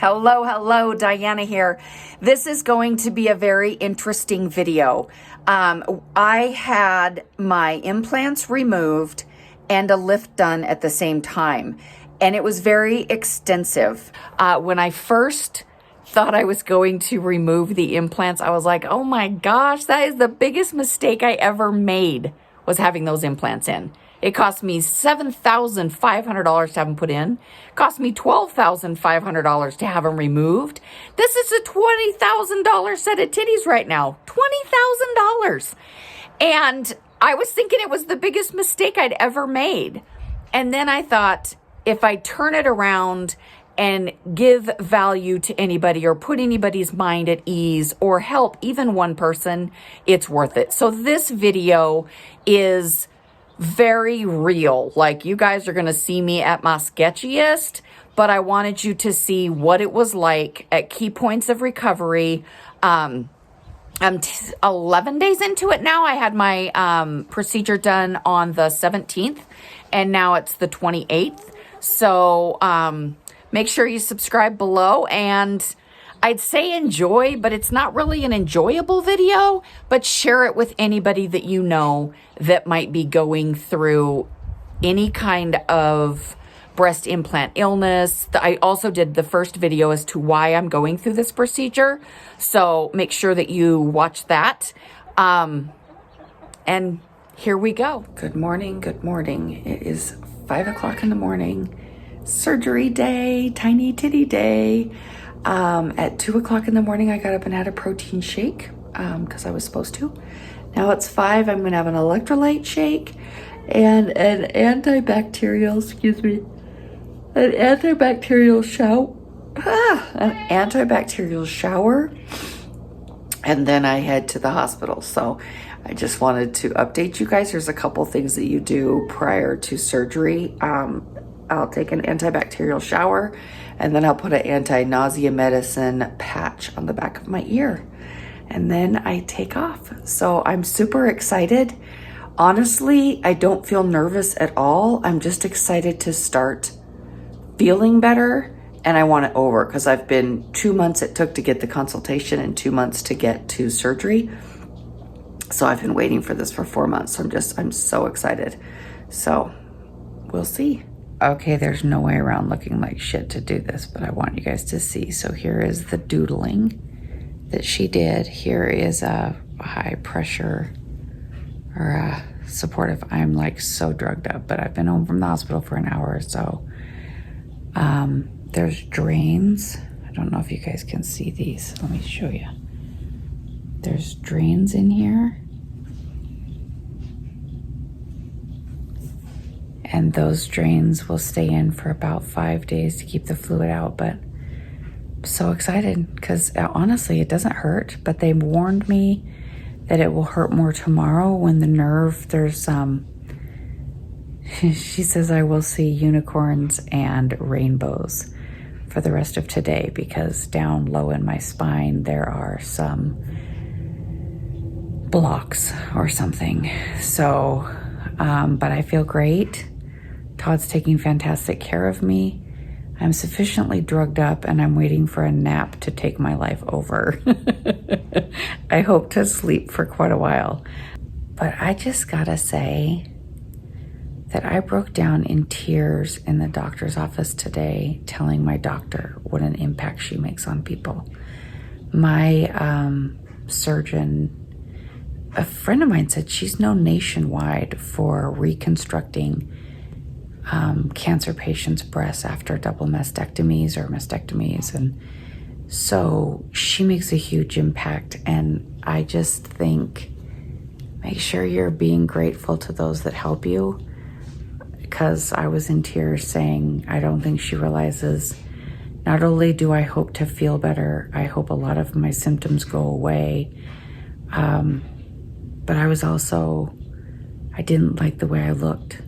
Hello, Diana here. This is going to be a very interesting video. I had my implants removed and a lift done at the same time, and it was very extensive. When I first thought I was going to remove the implants, I was like, oh my gosh, that is the biggest mistake I ever made, was having those implants in. It cost me $7,500 to have them put in. It cost me $12,500 to have them removed. This is a $20,000 set of titties right now. $20,000. And I was thinking it was the biggest mistake I'd ever made. And then I thought, if I turn it around and give value to anybody or put anybody's mind at ease or help even one person, it's worth it. So this video is very real. Like, you guys are going to see me at my sketchiest, but I wanted you to see what it was like at key points of recovery. I'm 11 days into it now. I had my procedure done on the 17th, and now it's the 28th. So make sure you subscribe below, and I'd say enjoy, but it's not really an enjoyable video, but share it with anybody that you know that might be going through any kind of breast implant illness. I also did the first video as to why I'm going through this procedure, so make sure that you watch that. And here we go. Good morning. It is 5 o'clock in the morning. Surgery day, tiny titty day. At 2 o'clock in the morning, I got up and had a protein shake because I was supposed to. Now it's 5. I'm going to have an electrolyte shake and an antibacterial shower. And then I head to the hospital. So I just wanted to update you guys. There's a couple things that you do prior to surgery. I'll take an antibacterial shower, and then I'll put an anti-nausea medicine patch on the back of my ear, and then I take off. So I'm super excited. Honestly, I don't feel nervous at all. I'm just excited to start feeling better, and I want it over because I've been 2 months it took to get the consultation and 2 months to get to surgery. So I've been waiting for this for 4 months. So I'm so excited. So we'll see. Okay, there's no way around looking like shit to do this, but I want you guys to see. So here is the doodling that she did. Here is a high pressure or a supportive. I'm like so drugged up, but I've been home from the hospital for an hour or so. There's drains. I don't know if you guys can see these. Let me show you. There's drains in here. And those drains will stay in for about 5 days to keep the fluid out. But I'm so excited because honestly, it doesn't hurt. But they warned me that it will hurt more tomorrow when the nerve, there's she says I will see unicorns and rainbows for the rest of today because down low in my spine, there are some blocks or something. So, but I feel great. Todd's taking fantastic care of me. I'm sufficiently drugged up and I'm waiting for a nap to take my life over. I hope to sleep for quite a while. But I just gotta say that I broke down in tears in the doctor's office today, telling my doctor what an impact she makes on people. My surgeon, a friend of mine said she's known nationwide for reconstructing cancer patients' breasts after double mastectomies or mastectomies. And so she makes a huge impact. And I just think, make sure you're being grateful to those that help you, because I was in tears saying, I don't think she realizes, not only do I hope to feel better, I hope a lot of my symptoms go away. But I was also, I didn't like the way I looked.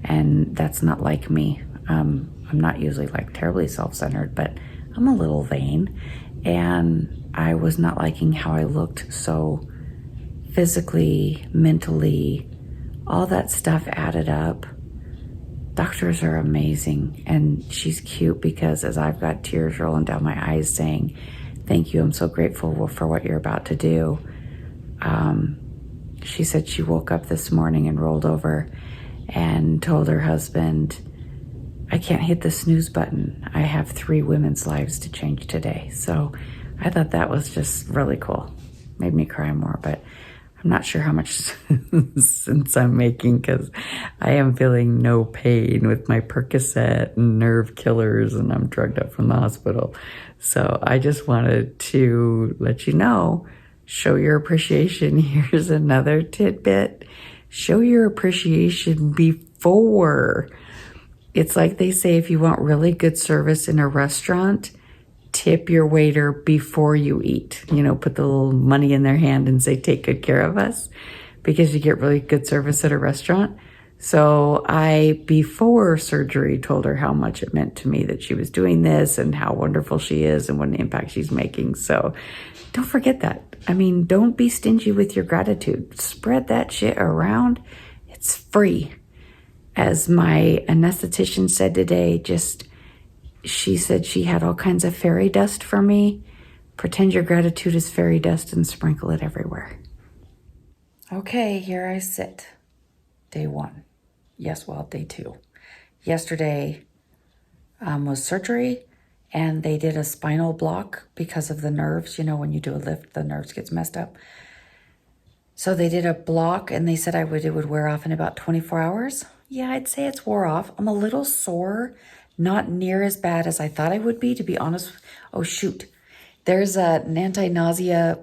And that's not like me. I'm not usually like terribly self-centered, but I'm a little vain. And I was not liking how I looked. So physically, mentally, all that stuff added up. Doctors are amazing, and she's cute because as I've got tears rolling down my eyes saying, thank you, I'm so grateful for what you're about to do. She said she woke up this morning and rolled over and told her husband, I can't hit the snooze button. I have 3 women's lives to change today. So I thought that was just really cool. Made me cry more, but I'm not sure how much sense I'm making because I am feeling no pain with my Percocet and nerve killers, and I'm drugged up from the hospital. So I just wanted to let you know, show your appreciation. Here's another tidbit. Show your appreciation before. It's like they say, if you want really good service in a restaurant, tip your waiter before you eat. You know, put the little money in their hand and say, take good care of us, because you get really good service at a restaurant. So I, before surgery, told her how much it meant to me that she was doing this and how wonderful she is and what an impact she's making. So don't forget that. I mean, don't be stingy with your gratitude. Spread that shit around. It's free. As my anesthetician said today, she said she had all kinds of fairy dust for me. Pretend your gratitude is fairy dust and sprinkle it everywhere. Okay, here I sit. Day 1. Yes, well, day 2. Yesterday was surgery, and they did a spinal block because of the nerves. You know, when you do a lift, the nerves gets messed up. So they did a block, and they said it would wear off in about 24 hours. Yeah, I'd say it's wore off. I'm a little sore, not near as bad as I thought I would be, to be honest. Oh, shoot. There's an anti-nausea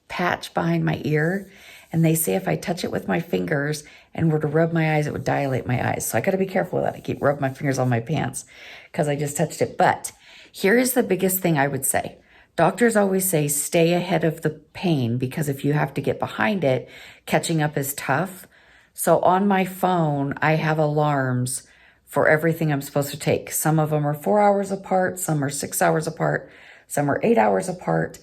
patch behind my ear, and they say if I touch it with my fingers and were to rub my eyes, it would dilate my eyes. So I got to be careful with that. I keep rubbing my fingers on my pants because I just touched it. But here is the biggest thing I would say. Doctors always say stay ahead of the pain, because if you have to get behind it, catching up is tough. So on my phone, I have alarms for everything I'm supposed to take. Some of them are 4 hours apart, some are 6 hours apart, some are 8 hours apart.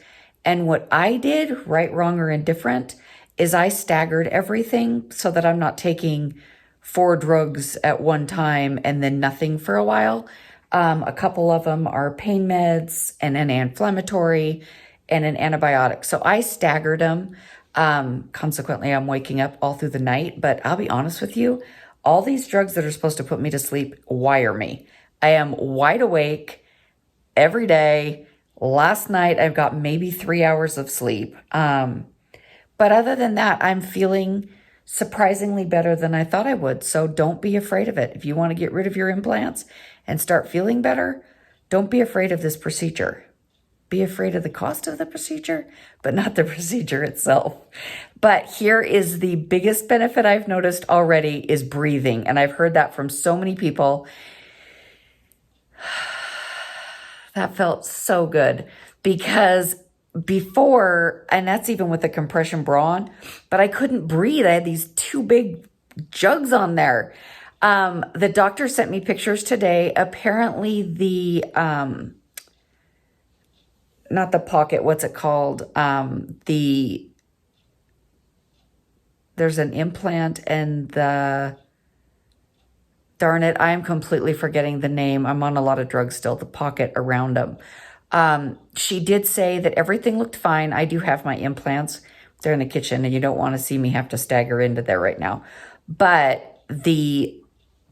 And what I did, right, wrong, or indifferent, is I staggered everything so that I'm not taking 4 drugs at one time and then nothing for a while. A couple of them are pain meds and an anti-inflammatory and an antibiotic. So I staggered them. Consequently, I'm waking up all through the night. But I'll be honest with you, all these drugs that are supposed to put me to sleep wire me. I am wide awake every day. Last night, I've got maybe 3 hours of sleep. But other than that, I'm feeling surprisingly better than I thought I would. So don't be afraid of it. If you want to get rid of your implants and start feeling better, don't be afraid of this procedure. Be afraid of the cost of the procedure, but not the procedure itself. But here is the biggest benefit I've noticed already is breathing. And I've heard that from so many people. That felt so good, because before, and that's even with the compression bra on, but I couldn't breathe. I had these 2 big jugs on there. The doctor sent me pictures today. Apparently not the pocket, what's it called? There's an implant and darn it, I am completely forgetting the name. I'm on a lot of drugs still, the pocket around them. She did say that everything looked fine. I do have my implants. They're in the kitchen, and you don't want to see me have to stagger into there right now. But the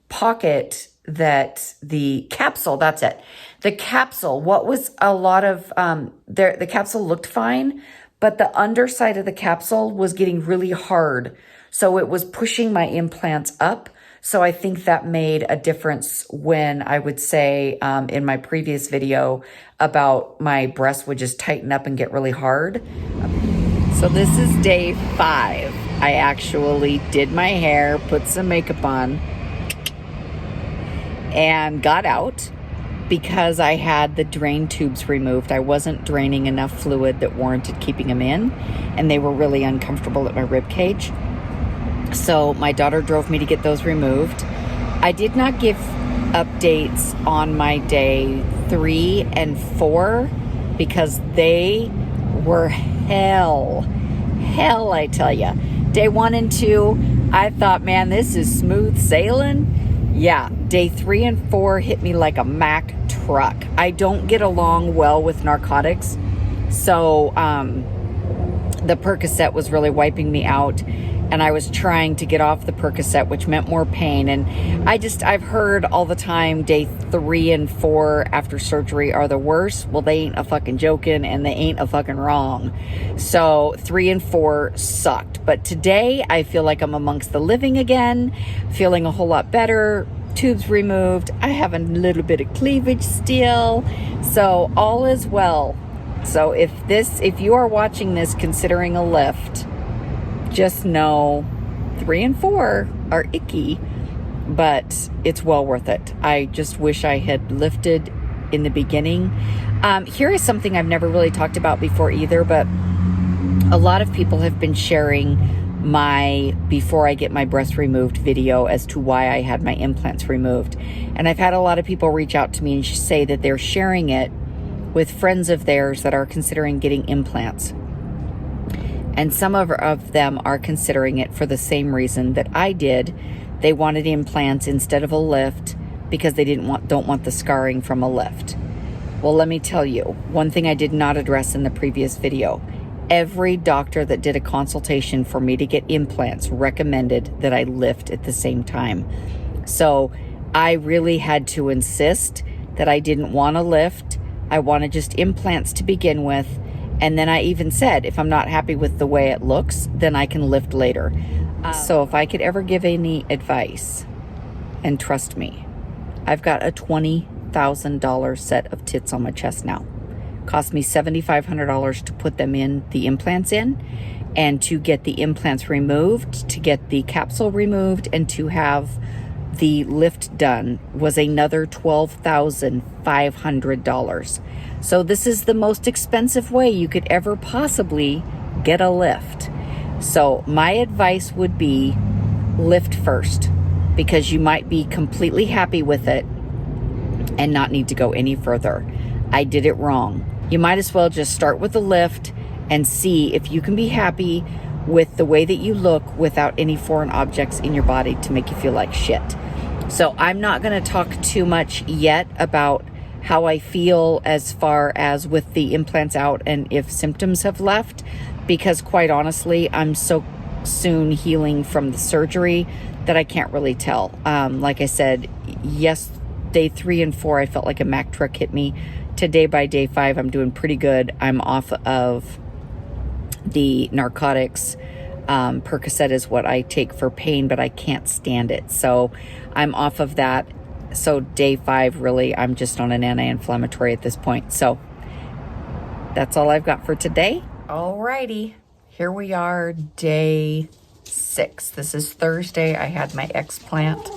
pocket, the capsule, that's it. The capsule, what was a lot of, the capsule looked fine, but the underside of the capsule was getting really hard. So it was pushing my implants up. So I think that made a difference when I would say in my previous video about my breasts would just tighten up and get really hard. So this is day 5. I actually did my hair, put some makeup on, and got out because I had the drain tubes removed. I wasn't draining enough fluid that warranted keeping them in, and they were really uncomfortable at my rib cage. So my daughter drove me to get those removed. I did not give updates on my day 3 and 4 because they were hell, I tell you. Day 1 and 2, I thought, man, this is smooth sailing. Yeah, day 3 and 4 hit me like a Mack truck. I don't get along well with narcotics, so the Percocet was really wiping me out, and I was trying to get off the Percocet, which meant more pain. And I've heard all the time day 3 and 4 after surgery are the worst. Well, they ain't a fucking joking, and they ain't a fucking wrong. So 3 and 4 sucked. But today I feel like I'm amongst the living again, feeling a whole lot better. Tubes removed. I have a little bit of cleavage still. So all is well. So if you are watching this considering a lift, just know 3 and 4 are icky, but it's well worth it. I just wish I had lifted in the beginning. Here is something I've never really talked about before either, but a lot of people have been sharing my before I get my breast removed video as to why I had my implants removed. And I've had a lot of people reach out to me and say that they're sharing it with friends of theirs that are considering getting implants. And some of them are considering it for the same reason that I did. They wanted implants instead of a lift because they don't want the scarring from a lift. Well, let me tell you, one thing I did not address in the previous video. Every doctor that did a consultation for me to get implants recommended that I lift at the same time. So I really had to insist that I didn't want a lift. I wanted just implants to begin with. And then I even said, if I'm not happy with the way it looks, then I can lift later. So if I could ever give any advice, and trust me, I've got a $20,000 set of tits on my chest now. Cost me $7,500 to put them in, the implants in, and to get the implants removed, to get the capsule removed, and to have the lift done was another $12,500. So this is the most expensive way you could ever possibly get a lift. So my advice would be lift first, because you might be completely happy with it and not need to go any further. I did it wrong. You might as well just start with the lift and see if you can be happy with the way that you look without any foreign objects in your body to make you feel like shit. So I'm not going to talk too much yet about how I feel as far as with the implants out and if symptoms have left, because quite honestly, I'm so soon healing from the surgery that I can't really tell. Like I said, yes, day 3 and 4, I felt like a Mack truck hit me. Today by day 5, I'm doing pretty good. I'm off of the narcotics. Percocet is what I take for pain, but I can't stand it. So I'm off of that. So day 5, really, I'm just on an anti-inflammatory at this point. So that's all I've got for today. Alrighty, here we are, day 6. This is Thursday. I had my Explant.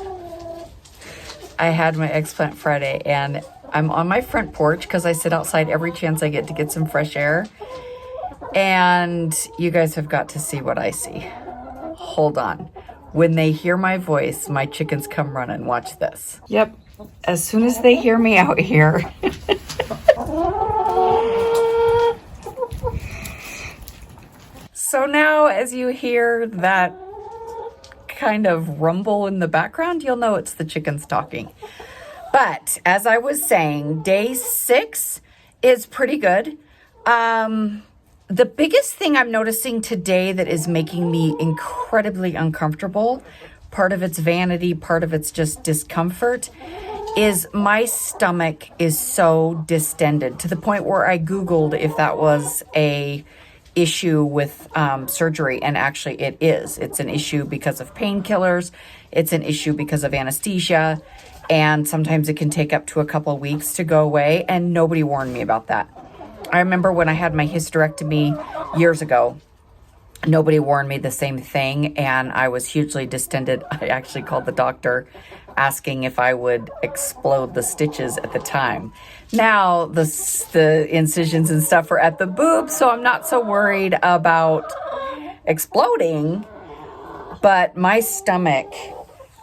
Friday, and I'm on my front porch because I sit outside every chance I get some fresh air. And you guys have got to see what I see. Hold on. When they hear my voice, my chickens come running. Watch this. Yep. As soon as they hear me out here. So now as you hear that kind of rumble in the background, you'll know it's the chickens talking. But as I was saying, day 6 is pretty good. The biggest thing I'm noticing today that is making me incredibly uncomfortable, part of it's vanity, part of it's just discomfort, is my stomach is so distended to the point where I Googled if that was a issue with surgery, and actually it is. It's an issue because of painkillers. It's an issue because of anesthesia, and sometimes it can take up to a couple of weeks to go away, and nobody warned me about that. I remember when I had my hysterectomy years ago, nobody warned me the same thing, and I was hugely distended. I actually called the doctor asking if I would explode the stitches at the time. Now the incisions and stuff are at the boob, so I'm not so worried about exploding. But my stomach,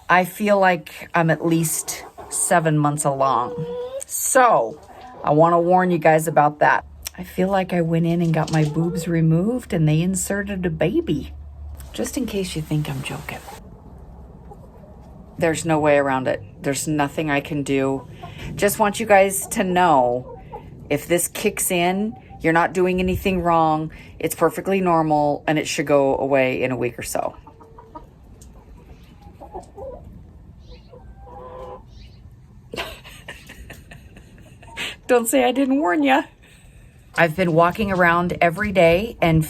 I feel like I'm at least 7 months along. So I want to warn you guys about that. I feel like I went in and got my boobs removed and they inserted a baby. Just in case you think I'm joking. There's no way around it. There's nothing I can do. Just want you guys to know, if this kicks in, you're not doing anything wrong. It's perfectly normal, and it should go away in a week or so. Don't say I didn't warn you. I've been walking around every day and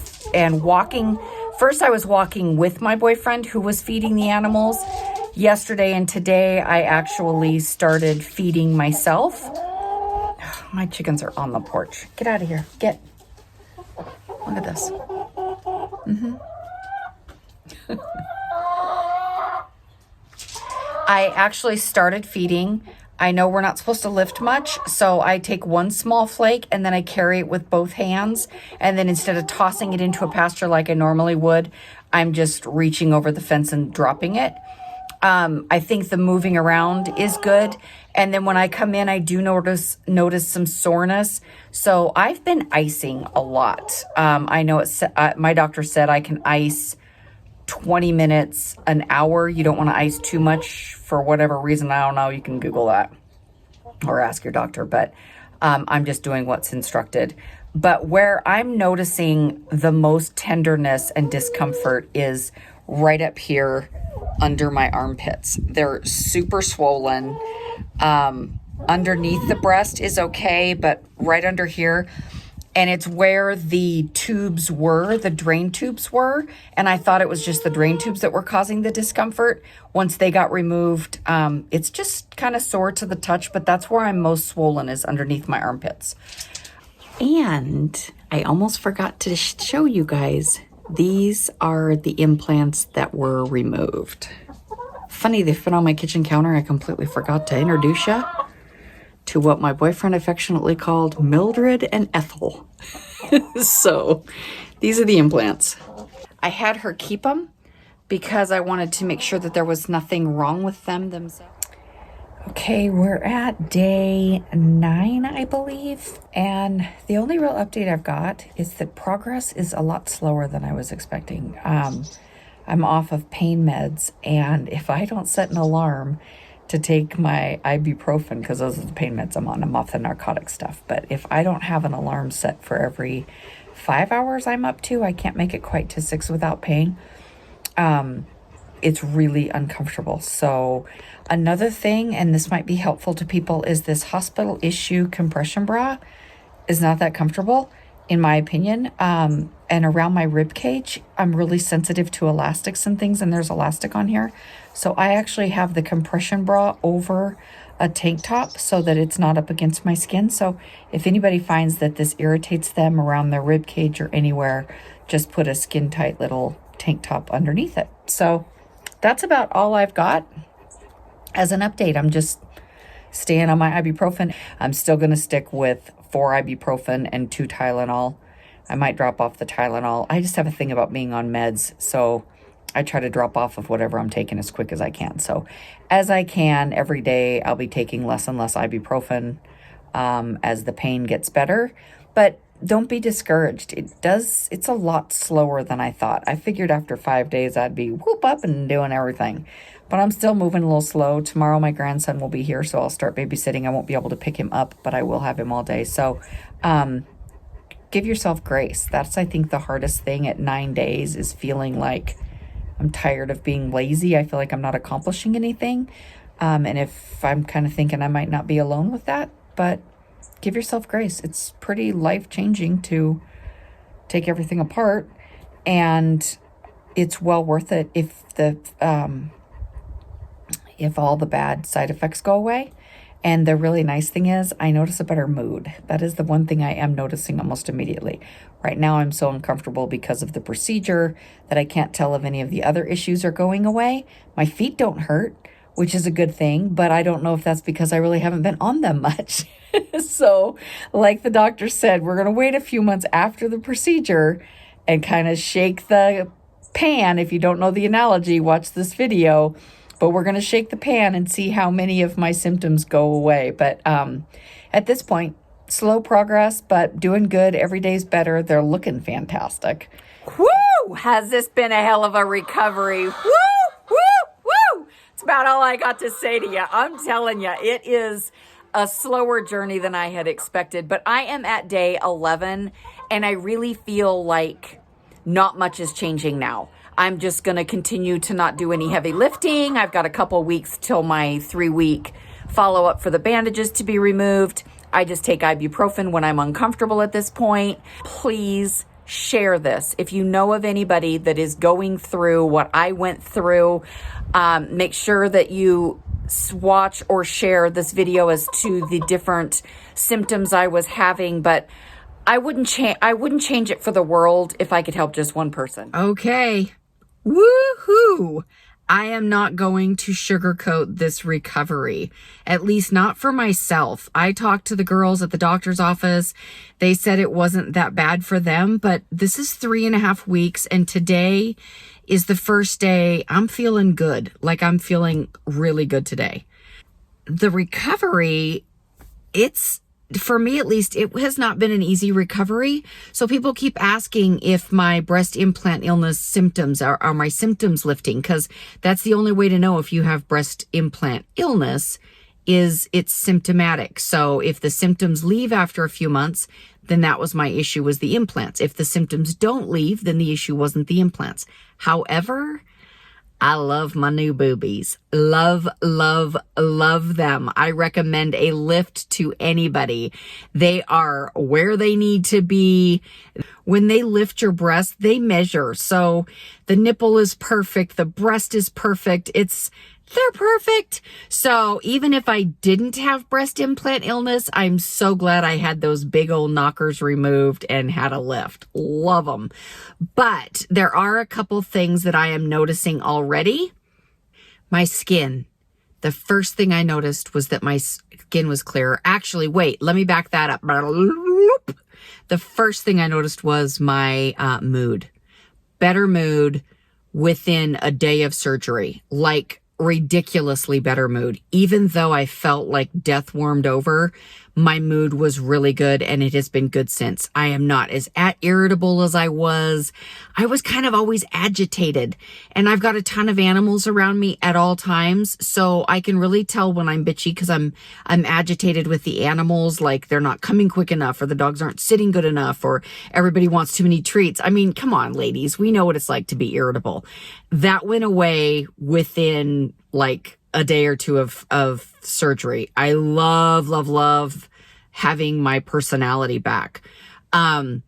walking. First, I was walking with my boyfriend who was feeding the animals. Yesterday and today, I actually started feeding myself. My chickens are on the porch. Get out of here. Get. Look at this. I actually started feeding. I know we're not supposed to lift much, so I take one small flake and then I carry it with both hands. And then instead of tossing it into a pasture like I normally would, I'm just reaching over the fence and dropping it. I think the moving around is good. And then when I come in, I do notice some soreness. So I've been icing a lot. I know my doctor said I can ice 20 minutes, an hour. You don't want to ice too much for whatever reason. I don't know. You can Google that or ask your doctor, but I'm just doing what's instructed. But where I'm noticing the most tenderness and discomfort is right up here under my armpits. They're super swollen. Underneath the breast is okay, but right under here, and it's where the tubes were, the drain tubes were, and I thought it was just the drain tubes that were causing the discomfort. Once they got removed, it's just kind of sore to the touch, but that's where I'm most swollen, is underneath my armpits. And I almost forgot to show you guys, these are the implants that were removed. Funny, they fit on my kitchen counter. I completely forgot to introduce you to what my boyfriend affectionately called Mildred and Ethel. So these are the implants. I had her keep them because I wanted to make sure that there was nothing wrong with them themselves. Okay, we're at day 9, I believe. And the only real update I've got is that progress is a lot slower than I was expecting. I'm off of pain meds, and if I don't set an alarm to take my ibuprofen, because those are the pain meds I'm on, I'm off the narcotic stuff. But if I don't have an alarm set for every 5 hours I'm up to, I can't make it quite to 6 without pain. It's really uncomfortable. So another thing, and this might be helpful to people, is this hospital issue compression bra is not that comfortable, in my opinion. And around my rib cage, I'm really sensitive to elastics and things, and there's elastic on here. So I actually have the compression bra over a tank top so that it's not up against my skin. So if anybody finds that this irritates them around their rib cage or anywhere, just put a skin tight little tank top underneath it. So that's about all I've got as an update. I'm just staying on my ibuprofen. I'm still going to stick with 4 ibuprofen and 2 Tylenol. I might drop off the Tylenol. I just have a thing about being on meds, so I try to drop off of whatever I'm taking as quick as I can. So as I can, every day I'll be taking less and less ibuprofen as the pain gets better. But don't be discouraged. It's a lot slower than I thought. I figured after 5 days I'd be whoop up and doing everything. But I'm still moving a little slow. Tomorrow my grandson will be here, so I'll start babysitting. I won't be able to pick him up, but I will have him all day. So give yourself grace. That's, I think, the hardest thing at 9 days, is feeling like I'm tired of being lazy. I feel like I'm not accomplishing anything. And if I'm kind of thinking I might not be alone with that, but give yourself grace. It's pretty life-changing to take everything apart, and it's well worth it if all the bad side effects go away. And the really nice thing is I notice a better mood. That is the one thing I am noticing almost immediately. Right now I'm so uncomfortable because of the procedure that I can't tell if any of the other issues are going away. My feet don't hurt, which is a good thing, but I don't know if that's because I really haven't been on them much. So like the doctor said, we're going to wait a few months after the procedure and kind of shake the pan. If you don't know the analogy, watch this video. But we're going to shake the pan and see how many of my symptoms go away. But at this point, slow progress, but doing good. Every day's better. They're looking fantastic. Woo! Has this been a hell of a recovery? Woo! Woo! Woo! about all I got to say to you. I'm telling you, it is a slower journey than I had expected, but I am at day 11 and I really feel like not much is changing now. I'm just going to continue to not do any heavy lifting. I've got a couple weeks till my 3-week follow-up for the bandages to be removed. I just take ibuprofen when I'm uncomfortable at this point. Please share this. If you know of anybody that is going through what I went through, make sure that you watch or share this video as to the different symptoms I was having, but I wouldn't change it for the world if I could help just one person. Okay. Woohoo! I am not going to sugarcoat this recovery, at least not for myself. I talked to the girls at the doctor's office. They said it wasn't that bad for them, but this is 3.5 weeks, and today is the first day I'm feeling good. Like, I'm feeling really good today. The recovery, for me at least, it has not been an easy recovery. So people keep asking if my breast implant illness symptoms are my symptoms lifting, because that's the only way to know if you have breast implant illness is it's symptomatic. So if the symptoms leave after a few months, then that was my issue, was the implants. If the symptoms don't leave, then the issue wasn't the implants. However, I love my new boobies. Love, love, love them. I recommend a lift to anybody. They are where they need to be. When they lift your breast, they measure. So the nipple is perfect. The breast is perfect. They're perfect. So even if I didn't have breast implant illness, I'm so glad I had those big old knockers removed and had a lift. Love them. But there are a couple things that I am noticing already. My skin. The first thing I noticed was that my skin was clearer. Actually, wait, let me back that up. The first thing I noticed was my mood. Better mood within a day of surgery. Like, ridiculously better mood. Even though I felt like death warmed over, my mood was really good, and it has been good since. I am not as irritable as I was. I was kind of always agitated, and I've got a ton of animals around me at all times, so I can really tell when I'm bitchy because I'm agitated with the animals, like they're not coming quick enough, or the dogs aren't sitting good enough, or everybody wants too many treats. I mean, come on, ladies, we know what it's like to be irritable. That went away within like a day or two of surgery. I love, love, love having my personality back. And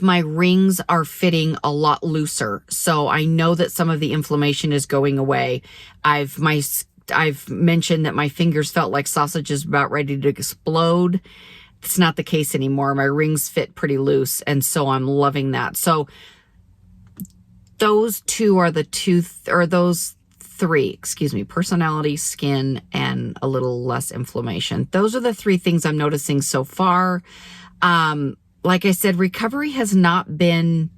my rings are fitting a lot looser. So I know that some of the inflammation is going away. I've mentioned that my fingers felt like sausages about ready to explode. It's not the case anymore. My rings fit pretty loose. And so I'm loving that. So those three, personality, skin, and a little less inflammation. Those are the 3 things I'm noticing so far. Like I said, recovery has not been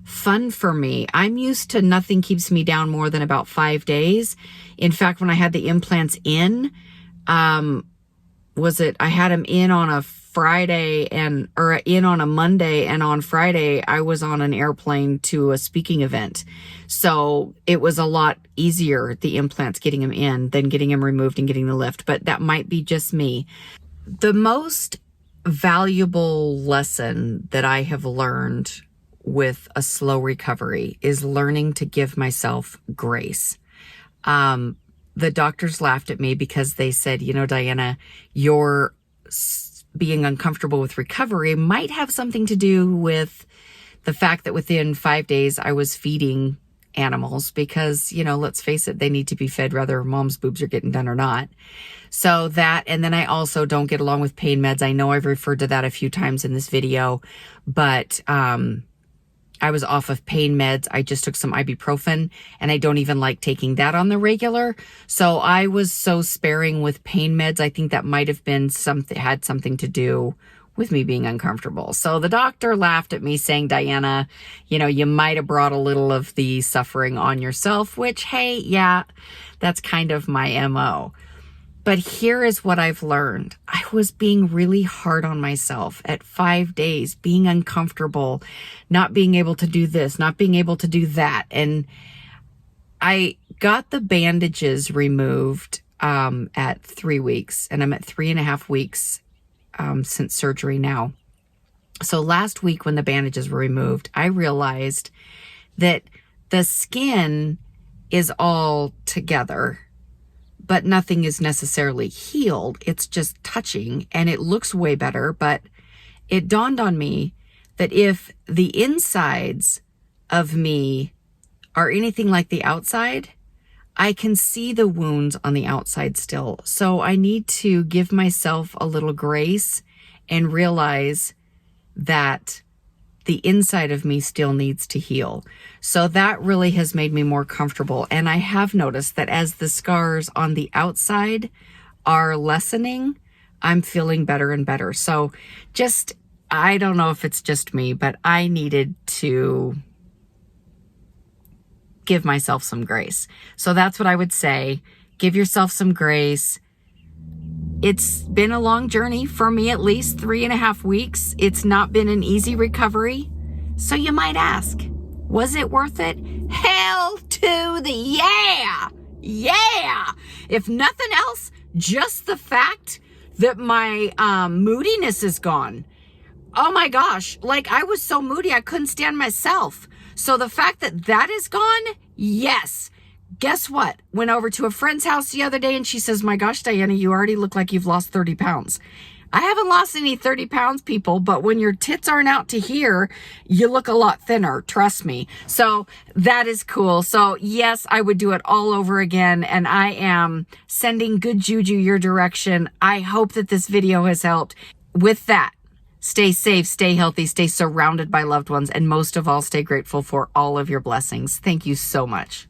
fun for me. I'm used to nothing keeps me down more than about 5 days. In fact, when I had the implants in, I had them in on a Friday or in on a Monday, and on Friday I was on an airplane to a speaking event. So it was a lot easier, the implants, getting them in than getting them removed and getting the lift, but that might be just me. The most valuable lesson that I have learned with a slow recovery is learning to give myself grace. The doctors laughed at me because they said, Diana, your being uncomfortable with recovery might have something to do with the fact that within 5 days I was feeding animals because, let's face it, they need to be fed whether mom's boobs are getting done or not. So that, and then I also don't get along with pain meds. I know I've referred to that a few times in this video, but I was off of pain meds. I just took some ibuprofen, and I don't even like taking that on the regular. So I was so sparing with pain meds. I think that might have been had something to do with me being uncomfortable. So the doctor laughed at me saying, Diana, you might have brought a little of the suffering on yourself, which, hey, yeah, that's kind of my MO. But here is what I've learned. I was being really hard on myself at 5 days, being uncomfortable, not being able to do this, not being able to do that. And I got the bandages removed at 3 weeks, and I'm at 3.5 weeks since surgery now. So last week when the bandages were removed, I realized that the skin is all together, but nothing is necessarily healed. It's just touching, and it looks way better. But it dawned on me that if the insides of me are anything like the outside, I can see the wounds on the outside still. So I need to give myself a little grace and realize that the inside of me still needs to heal. So that really has made me more comfortable. And I have noticed that as the scars on the outside are lessening, I'm feeling better and better. So just, I don't know if it's just me, but I needed to give myself some grace. So that's what I would say. Give yourself some grace. It's been a long journey for me, at least 3.5 weeks. It's not been an easy recovery. So you might ask, was it worth it? Hell to the yeah! Yeah! If nothing else, just the fact that my moodiness is gone. Oh my gosh, like I was so moody I couldn't stand myself. So the fact that that is gone, yes. Guess what? Went over to a friend's house the other day and she says, my gosh, Diana, you already look like you've lost 30 pounds. I haven't lost any 30 pounds, people, but when your tits aren't out to here, you look a lot thinner, trust me. So that is cool. So yes, I would do it all over again, and I am sending good juju your direction. I hope that this video has helped. With that, stay safe, stay healthy, stay surrounded by loved ones, and most of all, stay grateful for all of your blessings. Thank you so much.